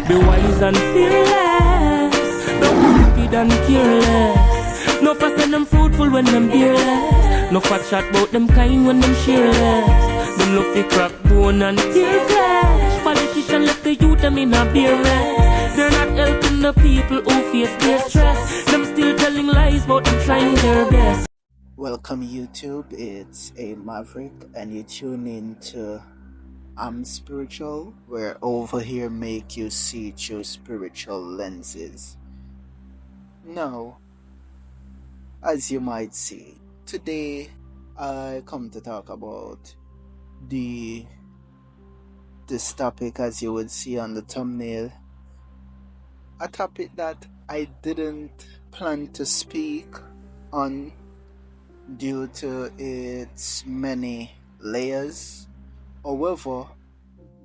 Be wise and fearless. Don't be stupid and careless. No fuss and them fruitful when them beerless. No fat chat about them kind when them cheerless. Them love the crack bone and tear flesh. Politicians left the youth them in a beer rest. They're not helping the people who face their stress. Them still telling lies about them trying their best. Welcome YouTube, it's A-Maverick and you tune in to I'm Spiritual, where over here make you see through spiritual lenses. Now, as you might see, today I come to talk about this topic, as you would see on the thumbnail. A topic that I didn't plan to speak on due to its many layers. However,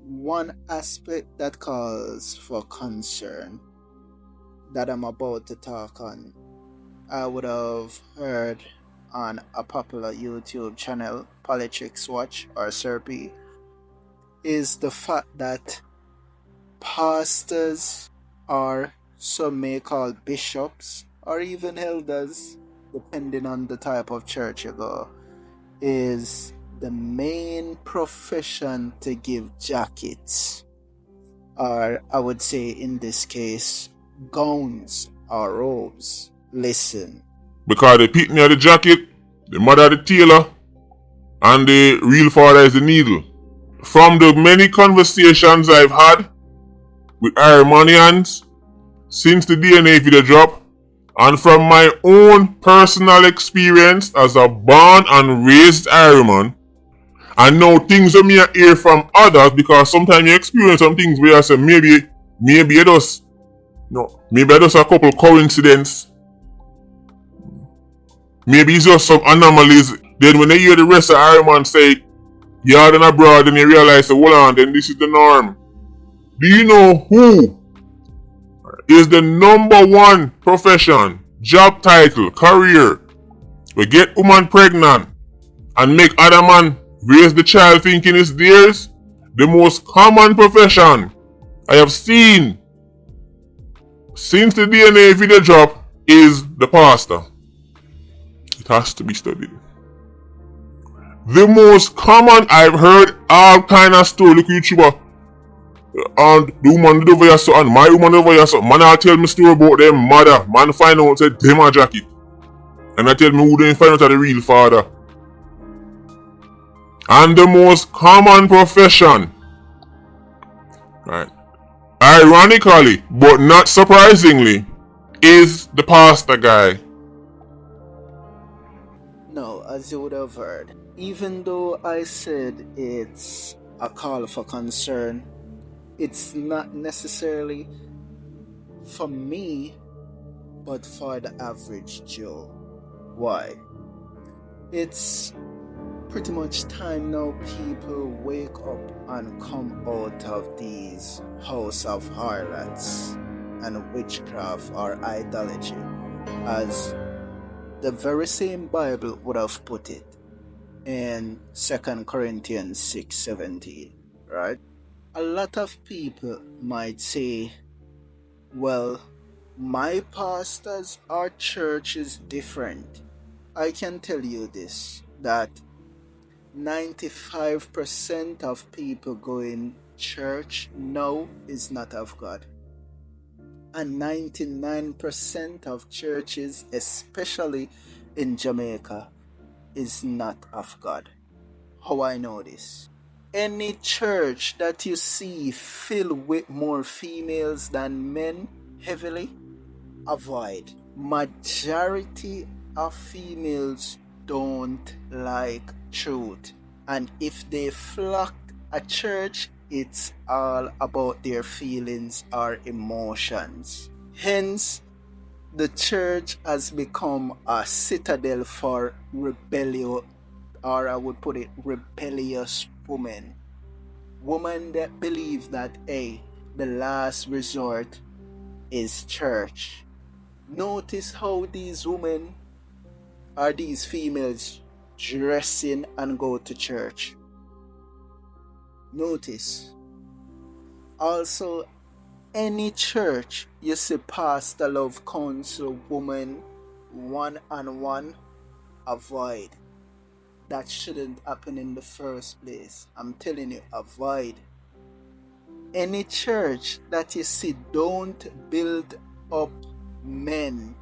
one aspect that calls for concern that I'm about to talk on, I would have heard on a popular YouTube channel, Politics Watch or SERPI, is the fact that pastors, or some may call bishops or even elders, depending on the type of church you go, is the main profession to give jackets, or I would say in this case gowns or robes. Listen, because the pitney of the jacket, the mother the tailor, and the real father is the needle. From the many conversations I've had with Armenians since the DNA video drop, and from my own personal experience as a born and raised Ironman, and now things that me hear from others, because sometimes you experience some things where I say maybe it just a couple coincidences. Maybe it's just some anomalies. Then when they hear the rest of Ironman say, yard and abroad, then you realize, hold on, then this is the norm. Do you know who is the number one profession, job title, career, we get woman pregnant and make other man raise the child thinking it's theirs? The most common profession I have seen since the DNA video drop is the pastor. It has to be studied. The most common, I've heard all kind of story. Look YouTuber, and the woman over here, so and my woman over here, so man, I'll tell me story about them mother. Man find out said them a jacket, and I tell me who didn't find out the real father. And the most common profession, right, ironically but not surprisingly, is the pastor guy. No, as you would have heard, even though I said it's a call for concern, it's not necessarily for me, but for the average Joe. Why? It's pretty much time now people wake up and come out of these house of harlots and witchcraft or idolatry, as the very same Bible would have put it in 2 Corinthians 6:17, right? A lot of people might say, well, my pastors or church is different. I can tell you this, that 95% of people going church now is not of God. And 99% of churches, especially in Jamaica, is not of God. How I know this? Any church that you see filled with more females than men heavily, avoid. Majority of females don't like truth, and if they flock a church, it's all about their feelings or emotions. Hence, the church has become a citadel for rebellion, or I would put it, rebellious women. Women that believe that, hey, the last resort is church. Notice how these women or these females dressing and go to church. Notice. Also, any church you see pastor love counsel woman one-on-one, avoid. That shouldn't happen in the first place. I'm telling you, avoid. Any church that you see don't build up men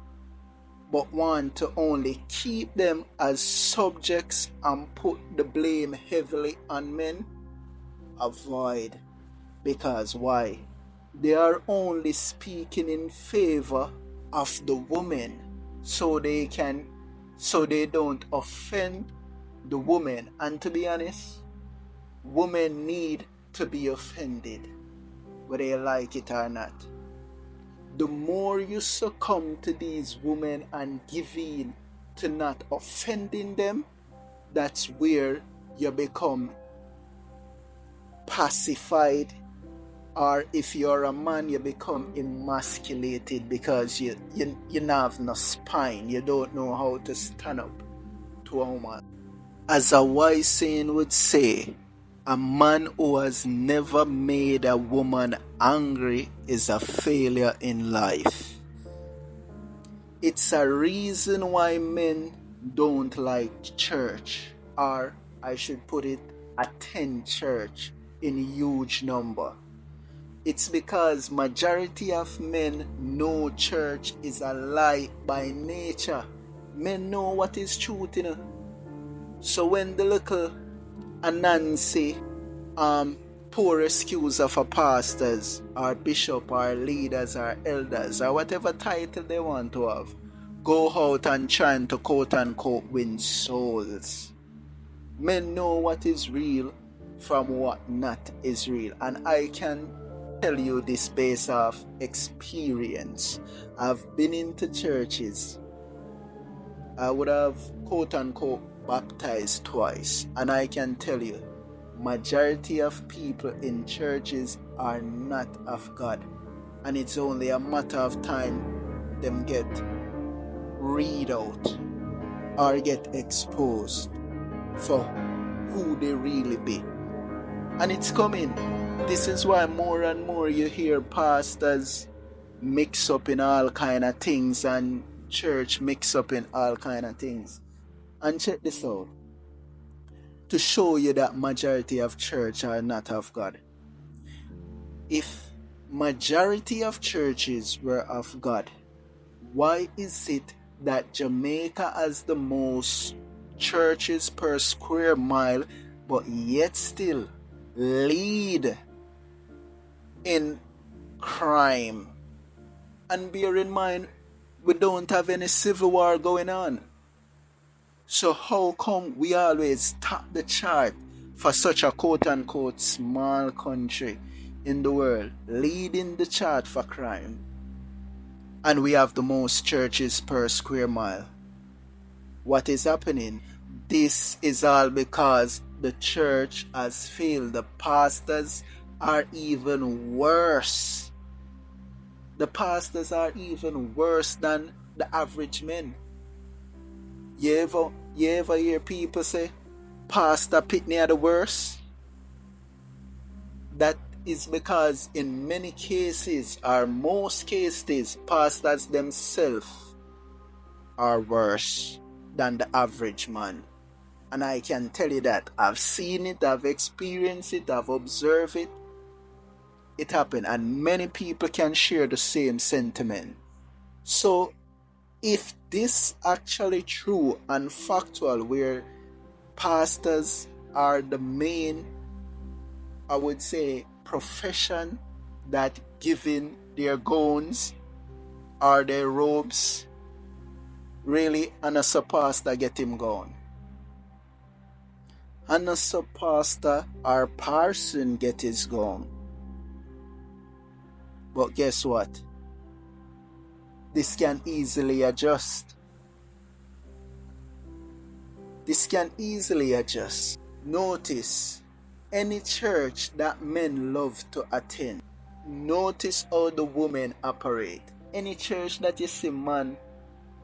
but want to only keep them as subjects and put the blame heavily on men, avoid. Because why? They are only speaking in favor of the woman so they don't offend the woman. And to be honest, women need to be offended whether you like it or not. The more you succumb to these women and give in to not offending them, that's where you become pacified, or if you're a man, you become emasculated because you have no spine. You don't know how to stand up to a woman. As a wise saying would say, a man who has never made a woman angry is a failure in life. It's a reason why men don't like church, or I should put it, attend church in huge number. It's because majority of men know church is a lie by nature. Men know what is truth, So when the little Anansi poor excuse of a pastors or bishop or leaders or elders or whatever title they want to have go out and trying to quote unquote win souls, men know what is real from what not is real. And I can tell you this based off experience. I've been into churches. I would have quote unquote baptized twice, and I can tell you majority of people in churches are not of God, and it's only a matter of time them get read out or get exposed for who they really be. And it's coming. This is why more and more you hear pastors mix up in all kind of things and church mix up in all kind of things. And check this out, to show you that majority of church are not of God. If majority of churches were of God, why is it that Jamaica has the most churches per square mile, but yet still lead in crime? And bear in mind, we don't have any civil war going on. So how come we always top the chart for such a quote-unquote small country in the world, leading the chart for crime, and we have the most churches per square mile? What is happening? This is all because the church has failed. The pastors are even worse. The pastors are even worse than the average men. You ever hear people say, Pastor Pitney are the worst? That is because in many cases, or most cases, pastors themselves are worse than the average man. And I can tell you that. I've seen it, I've experienced it, I've observed it. It happened, and many people can share the same sentiment. So, if this actually true and factual, where pastors are the main, I would say, profession that giving their gowns or their robes, really, and as a pastor get him gone. And as a pastor or parson get his gone. But guess what? This can easily adjust. This can easily adjust. Notice any church that men love to attend. Notice how the women operate. Any church that you see man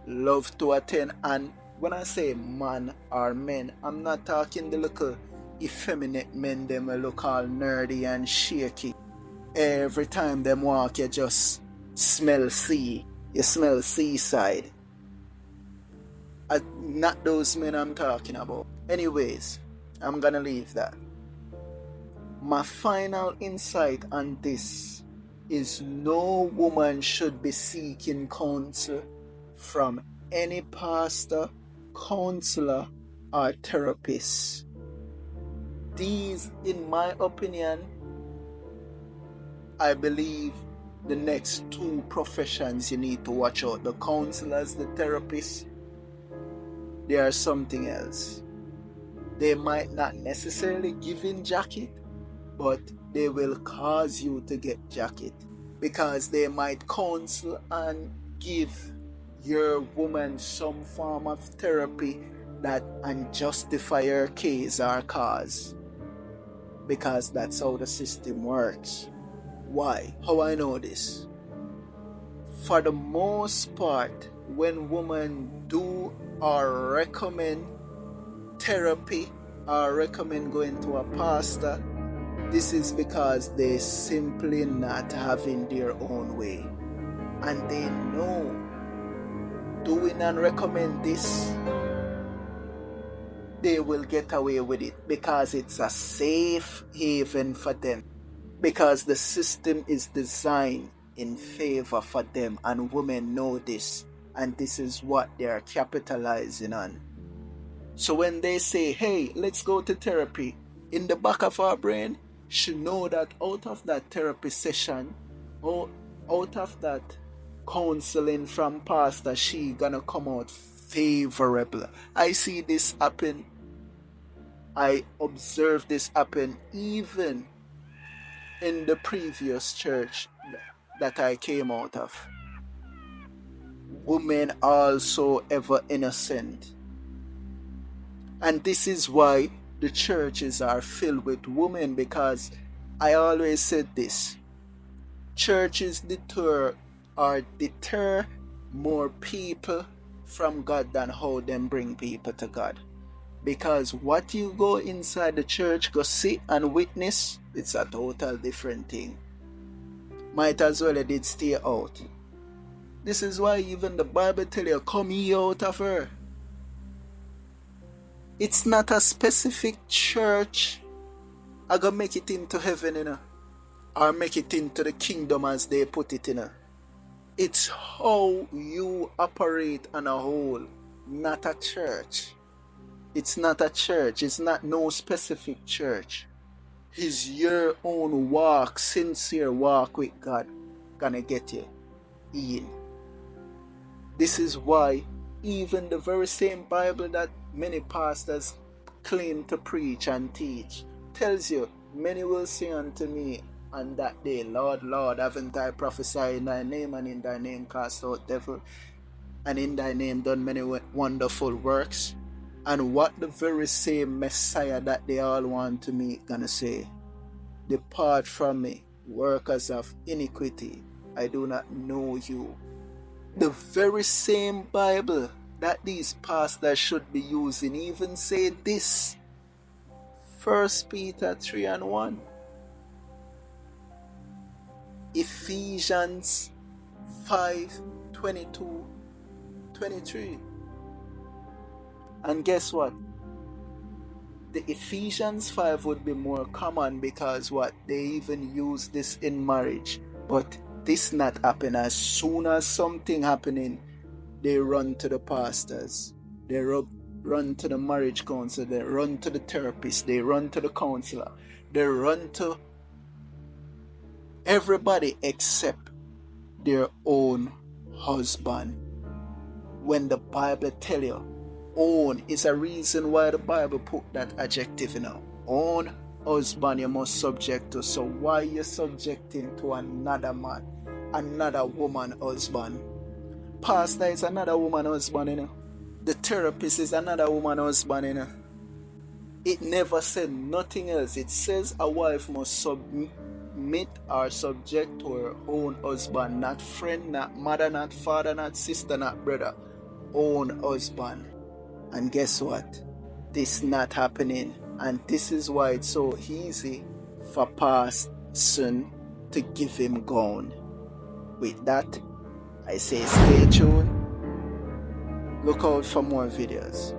love to attend, and when I say man or men, I'm not talking the little effeminate men them look all nerdy and shaky. Every time them walk, you just smell sea. You smell seaside. Not those men I'm talking about. Anyways, I'm gonna leave that. My final insight on this is no woman should be seeking counsel from any pastor, counselor, or therapist. These, in my opinion, I believe the next two professions you need to watch out. The counselors, the therapists, they are something else. They might not necessarily give in jacket, but they will cause you to get jacket, because they might counsel and give your woman some form of therapy that and justify her case or cause, because that's how the system works. Why? How I know this? For the most part, when women do or recommend therapy or recommend going to a pastor, this is because they simply not having their own way, and they know doing and recommend this, they will get away with it because it's a safe haven for them, because the system is designed in favor for them, and women know this, and this is what they are capitalizing on. So when they say, hey, let's go to therapy, in the back of our brain, she know that out of that therapy session, or out of that counseling from pastor, she gonna come out favorable. I see this happen. I observed this happen even in the previous church that I came out of. Women also ever innocent. And this is why the churches are filled with women, because I always said this. Churches deter more people from God than how them bring people to God. Because what you go inside the church, go sit and witness, it's a total different thing. Might as well did stay out. This is why even the Bible tell you, come ye out of her. It's not a specific church I gonna make it into heaven, or make it into the kingdom as they put it, It's how you operate on a whole, not a church. It's not a church. It's not no specific church. It's your own walk, sincere walk with God, gonna get you in. This is why even the very same Bible that many pastors claim to preach and teach tells you, many will say unto me on that day, Lord, Lord, haven't I prophesied in thy name, and in thy name cast out devil, and in thy name done many wonderful works? And what the very same Messiah that they all want to meet gonna say? Depart from me, workers of iniquity, I do not know you. The very same Bible that these pastors should be using even say this. 1 Peter 3:1. Ephesians 5:22-23. And guess what? The Ephesians 5 would be more common because what? They even use this in marriage. But this not happen. As soon as something happening, they run to the pastors. They run to the marriage counselor. They run to the therapist. They run to the counselor. They run to everybody except their own husband. When the Bible tell you, own is a reason why the Bible put that adjective, Own husband you must subject to. So why you subjecting to another man, another woman husband? Pastor is another woman husband, The therapist is another woman husband, It never said nothing else. It says a wife must submit or subject to her own husband, not friend, not mother, not father, not sister, not brother. Own husband. And guess what? This not happening. And this is why it's so easy for pastor to give him gone. With that, I say stay tuned. Look out for more videos.